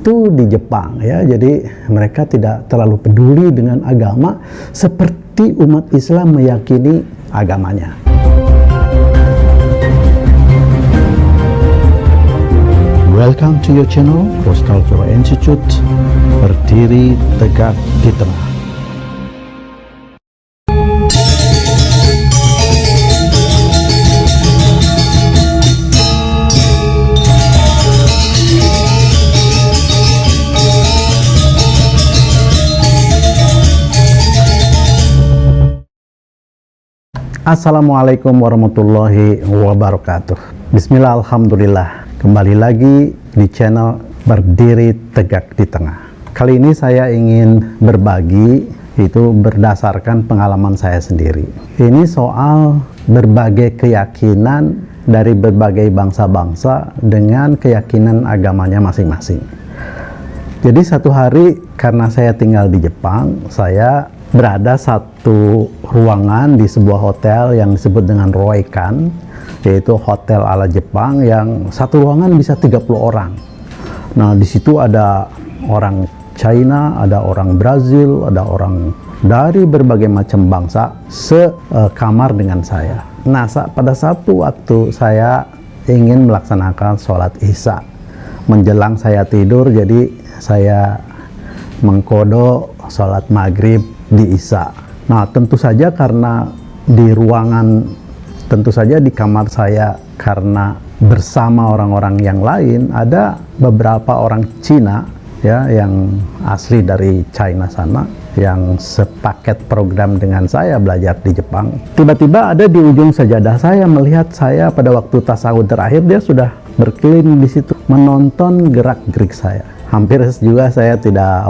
itu di Jepang ya, jadi mereka tidak terlalu peduli dengan agama seperti umat Islam meyakini agamanya. Welcome to your channel, Cross Cultural Institute, berdiri tegak di tengah. Assalamualaikum warahmatullahi wabarakatuh. Bismillah, alhamdulillah. Kembali lagi di channel Berdiri Tegak di Tengah. Kali ini saya ingin berbagi, itu berdasarkan pengalaman saya sendiri. Ini soal berbagai keyakinan dari berbagai bangsa-bangsa dengan keyakinan agamanya masing-masing. Jadi satu hari karena saya tinggal di Jepang, saya berada satu ruangan di sebuah hotel yang disebut dengan Roekan, yaitu hotel ala Jepang yang satu ruangan bisa 30 orang. Nah, di situ ada orang China, ada orang Brazil, ada orang dari berbagai macam bangsa sekamar dengan saya. Nah, pada satu waktu saya ingin melaksanakan sholat Isya. Menjelang saya tidur, jadi saya mengkodo sholat maghrib di Isya. Nah, tentu saja karena di ruangan, tentu saja di kamar saya, karena bersama orang-orang yang lain, ada beberapa orang Cina ya yang asli dari China sana, yang sepaket program dengan saya belajar di Jepang. Tiba-tiba ada di ujung sajadah saya melihat saya pada waktu tasawuf terakhir, dia sudah berkeliling di situ menonton gerak-gerik saya. Hampir juga saya tidak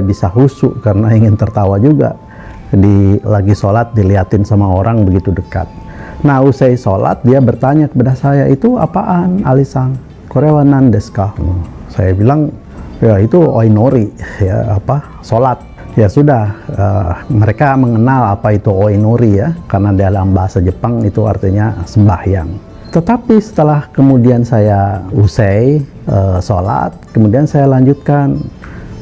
bisa khusyuk karena ingin tertawa juga. Lagi sholat diliatin sama orang begitu dekat. Nah, usai sholat dia bertanya kepada saya, itu apaan Alisang? Korewa nan desu ka? Saya bilang, ya itu oinori, ya sholat. Ya sudah, mereka mengenal apa itu oinori ya, karena dalam bahasa Jepang itu artinya sembahyang. Tetapi setelah kemudian saya usai sholat, kemudian saya lanjutkan,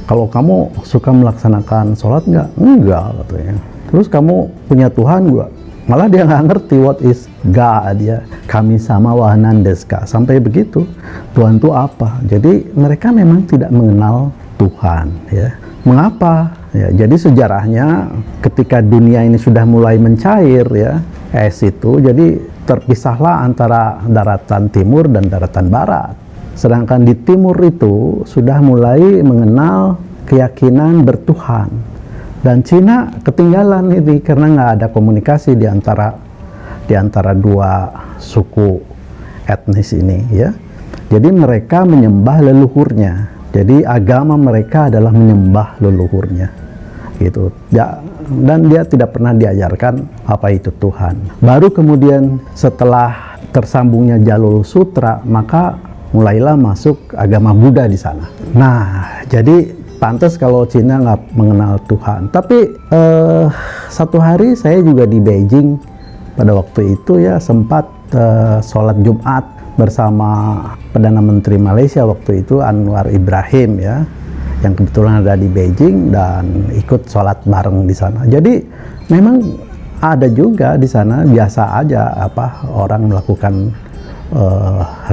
kalau kamu suka melaksanakan sholat nggak? Enggak, katanya. Terus kamu punya Tuhan nggak? Malah dia nggak ngerti what is God ya. Kami sama wahanan deska. Sampai begitu. Tuhan itu apa? Jadi mereka memang tidak mengenal Tuhan ya. Mengapa? Ya, jadi sejarahnya ketika dunia ini sudah mulai mencair ya, es itu, jadi terpisahlah antara daratan timur dan daratan barat. Sedangkan di timur itu sudah mulai mengenal keyakinan bertuhan. Dan Cina ketinggalan ini karena nggak ada komunikasi di antara dua suku etnis ini ya. Jadi mereka menyembah leluhurnya. Jadi agama mereka adalah menyembah leluhurnya. Gitu. Ya, dan dia tidak pernah diajarkan apa itu Tuhan. Baru kemudian setelah tersambungnya jalur sutra, maka mulailah masuk agama Buddha di sana. Nah, jadi pantas kalau Cina nggak mengenal Tuhan. Tapi satu hari saya juga di Beijing pada waktu itu ya, sempat sholat Jumat bersama Perdana Menteri Malaysia waktu itu, Anwar Ibrahim ya, yang kebetulan ada di Beijing dan ikut sholat bareng di sana. Jadi memang ada juga di sana, biasa aja orang melakukan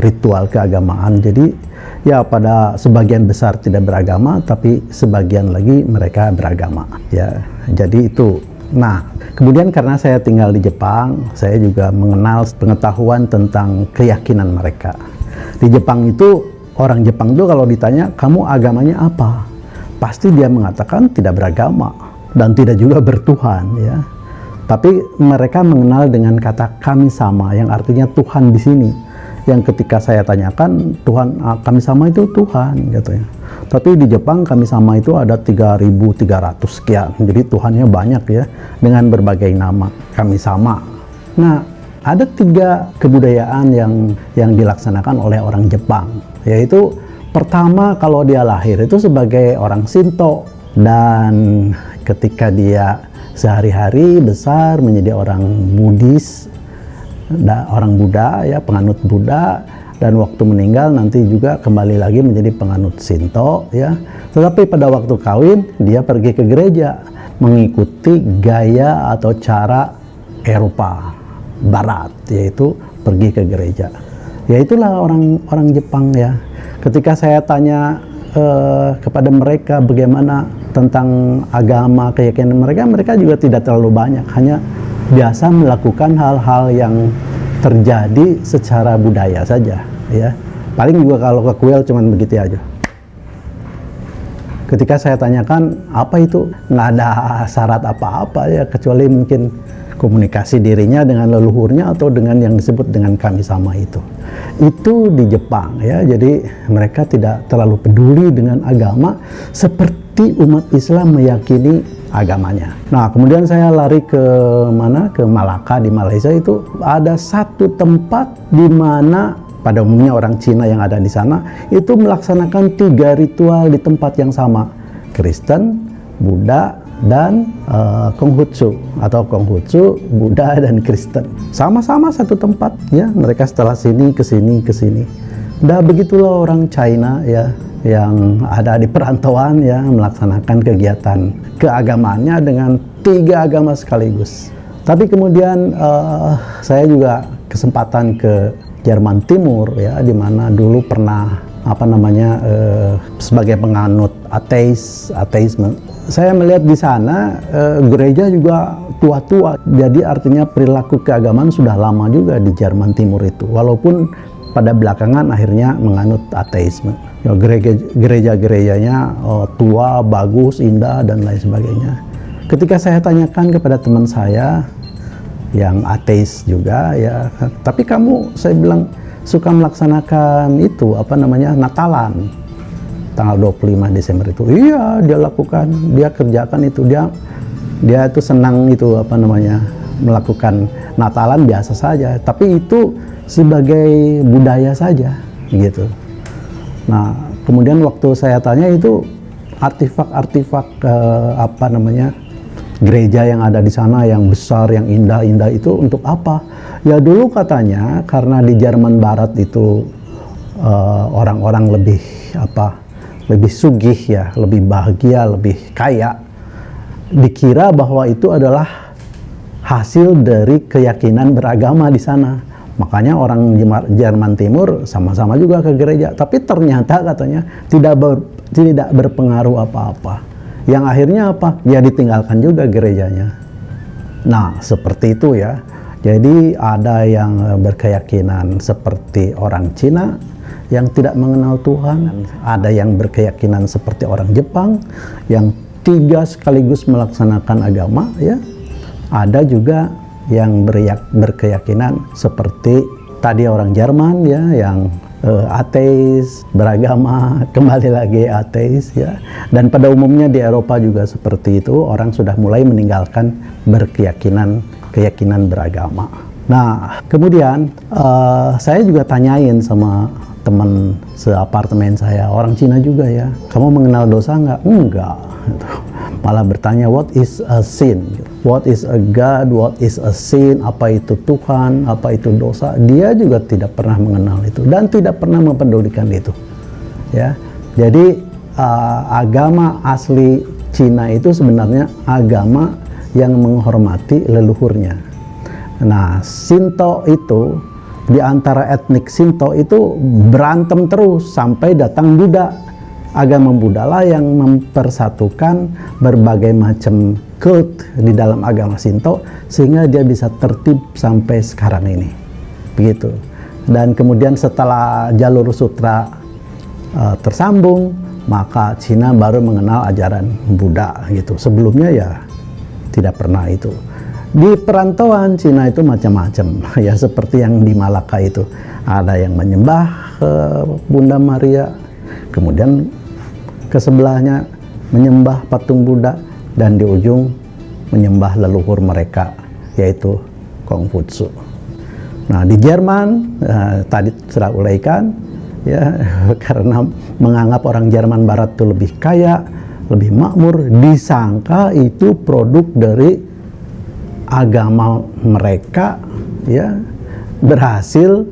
ritual keagamaan. Jadi ya pada sebagian besar tidak beragama, tapi sebagian lagi mereka beragama ya. Jadi itu. Nah, kemudian karena saya tinggal di Jepang, saya juga mengenal pengetahuan tentang keyakinan mereka. Di Jepang itu, orang Jepang itu kalau ditanya, kamu agamanya apa? Pasti dia mengatakan tidak beragama dan tidak juga bertuhan ya. Tapi mereka mengenal dengan kata kami sama, yang artinya Tuhan di sini. Yang ketika saya tanyakan, Tuhan kami sama itu Tuhan katanya. Tapi di Jepang kami sama itu ada 3.300 sekian. Jadi Tuhannya banyak ya, dengan berbagai nama kami sama. Nah, ada 3 kebudayaan yang dilaksanakan oleh orang Jepang, yaitu pertama, kalau dia lahir itu sebagai orang Shinto, dan ketika dia sehari-hari besar menjadi orang Buddhis, orang Buddha ya, penganut Buddha, dan waktu meninggal nanti juga kembali lagi menjadi penganut Shinto ya. Tetapi pada waktu kawin dia pergi ke gereja mengikuti gaya atau cara Eropa Barat, yaitu pergi ke gereja. Ya itulah orang Jepang ya. Ketika saya tanya kepada mereka bagaimana tentang agama, keyakinan mereka, mereka juga tidak terlalu banyak, hanya biasa melakukan hal-hal yang terjadi secara budaya saja ya. Paling juga kalau ke kuil cuman begitu aja. Ketika saya tanyakan apa itu, nggak ada syarat apa-apa ya, kecuali mungkin komunikasi dirinya dengan leluhurnya atau dengan yang disebut dengan kami sama itu di Jepang ya. Jadi mereka tidak terlalu peduli dengan agama seperti umat Islam meyakini agamanya. Nah, kemudian saya lari ke mana? Ke Malaka di Malaysia. Itu ada satu tempat di mana pada umumnya orang Cina yang ada di sana itu melaksanakan 3 ritual di tempat yang sama. Kristen, Buddha, dan Konghucu atau Konghucu, Buddha dan Kristen. Sama-sama satu tempat ya. Mereka setelah sini ke sini ke sini. Nah, begitulah orang China ya yang ada di perantauan ya melaksanakan kegiatan keagamaannya dengan 3 agama sekaligus. Tapi kemudian saya juga kesempatan ke Jerman Timur ya, di mana dulu pernah sebagai penganut ateisme. Saya melihat di sana gereja juga tua-tua, jadi artinya perilaku keagamaan sudah lama juga di Jerman Timur itu, walaupun pada belakangan akhirnya menganut ateisme. Ya, gereja-gerejanya tua, bagus, indah, dan lain sebagainya. Ketika saya tanyakan kepada teman saya yang ateis juga, ya, tapi saya bilang, suka melaksanakan itu, Natalan, tanggal 25 Desember itu. Iya, dia lakukan, dia kerjakan itu, dia itu senang itu, melakukan Natalan biasa saja, tapi itu sebagai budaya saja, gitu. Nah, kemudian waktu saya tanya itu artefak-artefak gereja yang ada di sana yang besar, yang indah-indah itu untuk apa? Ya dulu katanya karena di Jerman Barat itu orang-orang lebih sugih ya, lebih bahagia, lebih kaya. Dikira bahwa itu adalah hasil dari keyakinan beragama di sana. Makanya orang Jerman Timur sama-sama juga ke gereja, tapi ternyata katanya tidak berpengaruh apa-apa. Yang akhirnya apa? Ya ditinggalkan juga gerejanya. Nah, seperti itu ya. Jadi ada yang berkeyakinan seperti orang Cina yang tidak mengenal Tuhan, ada yang berkeyakinan seperti orang Jepang yang 3 sekaligus melaksanakan agama ya. Ada juga yang berkeyakinan seperti tadi orang Jerman ya, yang ateis, beragama, kembali lagi ateis ya. Dan pada umumnya di Eropa juga seperti itu, orang sudah mulai meninggalkan keyakinan beragama. Nah, kemudian saya juga tanyain sama teman seapartemen saya, orang Cina juga ya, kamu mengenal dosa nggak? Enggak. Malah bertanya, what is a sin? What is a God? What is a sin? Apa itu Tuhan? Apa itu dosa? Dia juga tidak pernah mengenal itu dan tidak pernah mempedulikan itu. Ya, jadi agama asli Cina itu sebenarnya agama yang menghormati leluhurnya. Nah, Shinto itu di antara etnik Shinto itu berantem terus sampai datang Buddha. Agama Buddha lah yang mempersatukan berbagai macam cult di dalam agama Shinto sehingga dia bisa tertib sampai sekarang ini. Begitu. Dan kemudian setelah jalur sutra tersambung, maka Cina baru mengenal ajaran Buddha gitu. Sebelumnya ya tidak pernah itu. Di perantauan Cina itu macam-macam ya, seperti yang di Malaka itu. Ada yang menyembah Bunda Maria, kemudian ke sebelahnya menyembah patung Buddha, dan di ujung menyembah leluhur mereka yaitu Konghucu. Nah, di Jerman tadi sudah uraikan ya, karena menganggap orang Jerman Barat itu lebih kaya, lebih makmur, disangka itu produk dari agama mereka ya, berhasil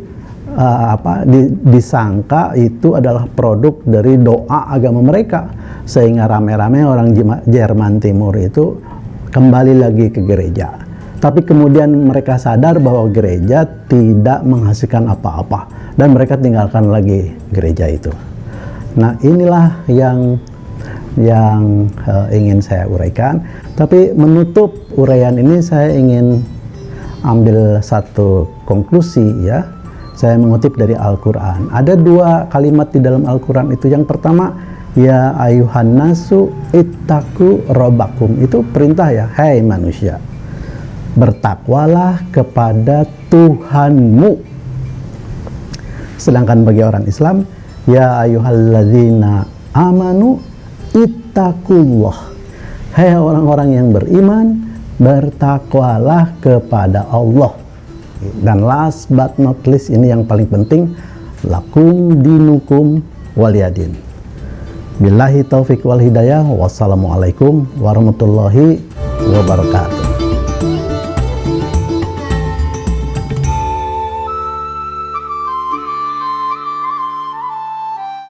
disangka itu adalah produk dari doa agama mereka, sehingga rame-rame orang Jerman Timur itu kembali lagi ke gereja. Tapi kemudian mereka sadar bahwa gereja tidak menghasilkan apa-apa dan mereka tinggalkan lagi gereja itu. Nah, inilah yang ingin saya uraikan. Tapi menutup uraian ini saya ingin ambil satu konklusi ya. Saya mengutip dari Al-Quran. Ada dua kalimat di dalam Al-Quran itu. Yang pertama, ya ayuhan nasu ittaku robbakum. Itu perintah ya, hai manusia, bertakwalah kepada Tuhanmu. Sedangkan bagi orang Islam, ya ayyuhalladzina amanu ittaqullah. Hai orang-orang yang beriman, bertakwalah kepada Allah. Dan last but not least, ini yang paling penting, lakum dinukum waliyadin. Billahi taufiq wal hidayah. Wassalamualaikum warahmatullahi wabarakatuh.